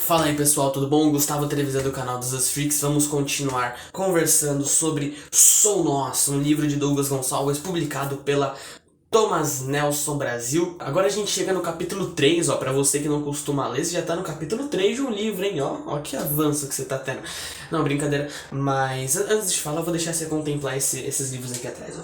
Fala aí pessoal, tudo bom? Gustavo Trevisan do canal dos Us Freaks. Vamos continuar conversando sobre Sou Nós, um livro de Douglas Gonçalves publicado pela Thomas Nelson Brasil. Agora a gente chega no capítulo 3, ó, pra você que não costuma ler, você já tá no capítulo 3 de um livro, hein, ó que avanço que você tá tendo. Não, brincadeira, mas antes de falar, eu vou deixar você contemplar esses livros aqui atrás, ó.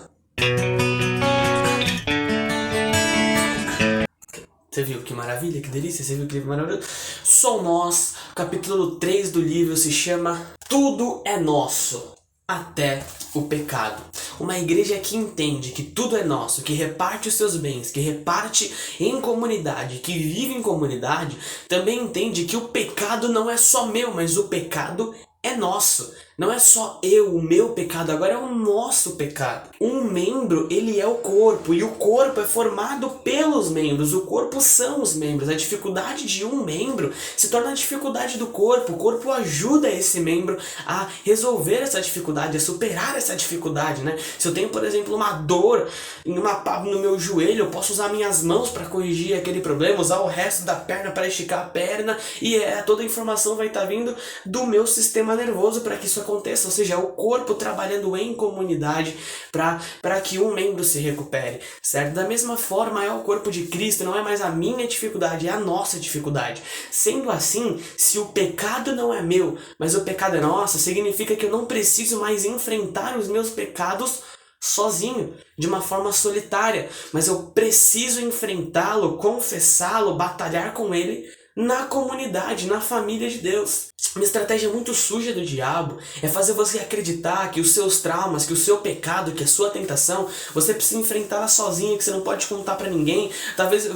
Você viu que maravilha, que delícia? Você viu que livro maravilhoso? Sou Nós, capítulo 3 do livro se chama Tudo é Nosso, até o pecado. Uma igreja que entende que tudo é nosso, que reparte os seus bens, que reparte em comunidade, que vive em comunidade, também entende que o pecado não é só meu, mas o pecado é nosso. Não é só o meu pecado, agora é o nosso pecado. Um membro, ele é o corpo, e o corpo é formado pelos membros. O corpo são os membros. A dificuldade de um membro se torna a dificuldade do corpo. O corpo ajuda esse membro a resolver essa dificuldade, a superar essa dificuldade, né? Se eu tenho, por exemplo, uma dor no meu joelho, eu posso usar minhas mãos para corrigir aquele problema, usar o resto da perna para esticar a perna, e toda a informação vai estar vindo do meu sistema nervoso para que isso aconteça, ou seja, o corpo trabalhando em comunidade para que um membro se recupere, certo? Da mesma forma é o corpo de Cristo, não é mais a minha dificuldade, é a nossa dificuldade. Sendo assim, se o pecado não é meu, mas o pecado é nosso, significa que eu não preciso mais enfrentar os meus pecados sozinho, de uma forma solitária, mas eu preciso enfrentá-lo, confessá-lo, batalhar com ele na comunidade, na família de Deus. Uma estratégia muito suja do diabo é fazer você acreditar que os seus traumas, que o seu pecado, que a sua tentação, você precisa enfrentar sozinho, que você não pode contar pra ninguém. Talvez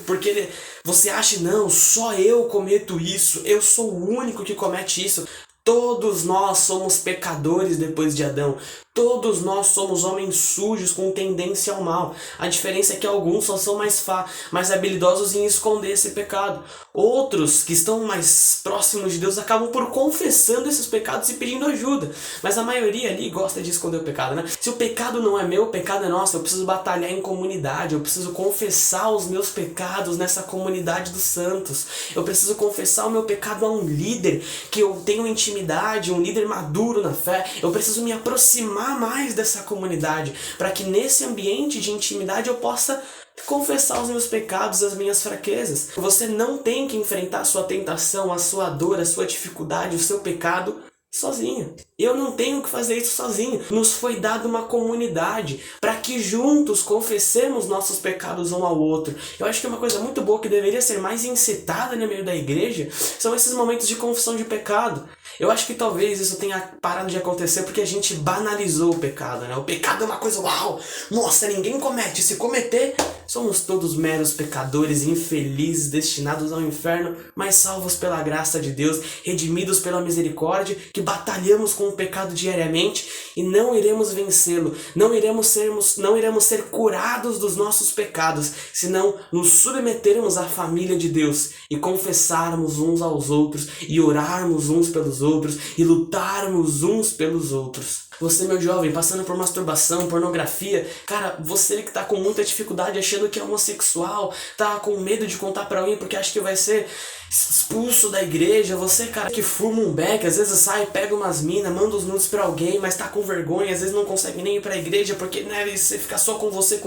porque você acha, não, só eu cometo isso, eu sou o único que comete isso. Todos nós somos pecadores depois de Adão. Todos nós somos homens sujos com tendência ao mal. A diferença é que alguns só são mais habilidosos em esconder esse pecado. Outros, que estão mais próximos de Deus, acabam por confessando esses pecados e pedindo ajuda. Mas a maioria ali gosta de esconder o pecado, né? Se o pecado não é meu, o pecado é nosso. Eu preciso batalhar em comunidade. Eu preciso confessar os meus pecados nessa comunidade dos santos. Eu preciso confessar o meu pecado a um líder que eu tenho intimidade, um líder maduro na fé. Eu preciso me aproximar mais dessa comunidade, para que nesse ambiente de intimidade eu possa confessar os meus pecados, as minhas fraquezas. Você não tem que enfrentar a sua tentação, a sua dor, a sua dificuldade, o seu pecado sozinho. Eu não tenho que fazer isso sozinho. Nos foi dada uma comunidade para que juntos confessemos nossos pecados um ao outro. Eu acho que uma coisa muito boa que deveria ser mais incitada no meio da igreja são esses momentos de confissão de pecado. Eu acho que talvez isso tenha parado de acontecer porque a gente banalizou o pecado, né? O pecado é uma coisa, uau, nossa, ninguém comete. Se cometer, somos todos meros pecadores, infelizes, destinados ao inferno, mas salvos pela graça de Deus, redimidos pela misericórdia, que batalhamos com o pecado diariamente e não iremos vencê-lo. Não iremos ser curados dos nossos pecados, senão nos submetermos à família de Deus e confessarmos uns aos outros e orarmos uns pelos outros e lutarmos uns pelos outros. Você, meu jovem, passando por masturbação, pornografia, cara, você que tá com muita dificuldade achando que é homossexual, tá com medo de contar pra alguém porque acha que vai ser expulso da igreja, você, cara, que fuma um beck, às vezes sai, pega umas minas, manda os nudes pra alguém, mas tá com vergonha, às vezes não consegue nem ir pra igreja porque, né, você fica só com você,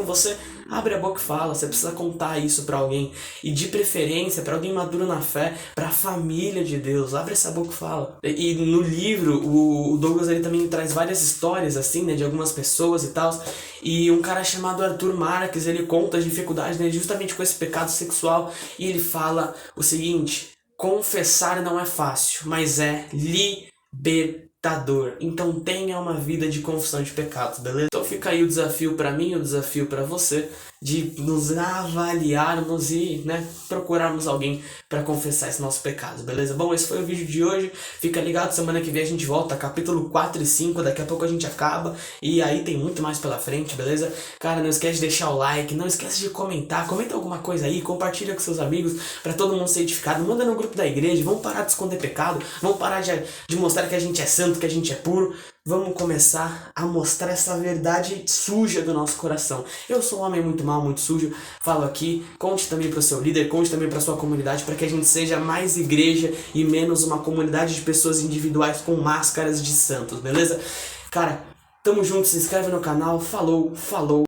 abre a boca e fala, você precisa contar isso pra alguém, e de preferência pra alguém maduro na fé, pra família de Deus, abre essa boca e fala. E no livro, o Douglas ele também traz várias histórias assim, né, de algumas pessoas e tal, e um cara chamado Arthur Marques, ele conta as dificuldades, né, justamente com esse pecado sexual, e ele fala o seguinte: confessar não é fácil, mas é libertador. Então tenha uma vida de confissão de pecados, beleza? Então fica aí o desafio pra mim, o desafio pra você, de nos avaliarmos e, né, procurarmos alguém pra confessar esses nossos pecados, beleza? Bom, esse foi o vídeo de hoje. Fica ligado, semana que vem a gente volta, capítulo 4 e 5, daqui a pouco a gente acaba, e aí tem muito mais pela frente, beleza? Cara, não esquece de deixar o like, não esquece de comentar, comenta alguma coisa aí, compartilha com seus amigos, pra todo mundo ser edificado, manda no grupo da igreja, vamos parar de esconder pecado, vamos parar de mostrar que a gente é santo, que a gente é puro. vamos começar a mostrar essa verdade suja do nosso coração. Eu sou um homem muito mau, muito sujo, falo aqui, conte também para o seu líder, conte também para sua comunidade, para que a gente seja mais igreja e menos uma comunidade de pessoas individuais com máscaras de santos, beleza? Cara, tamo junto, se inscreve no canal, falou, falou.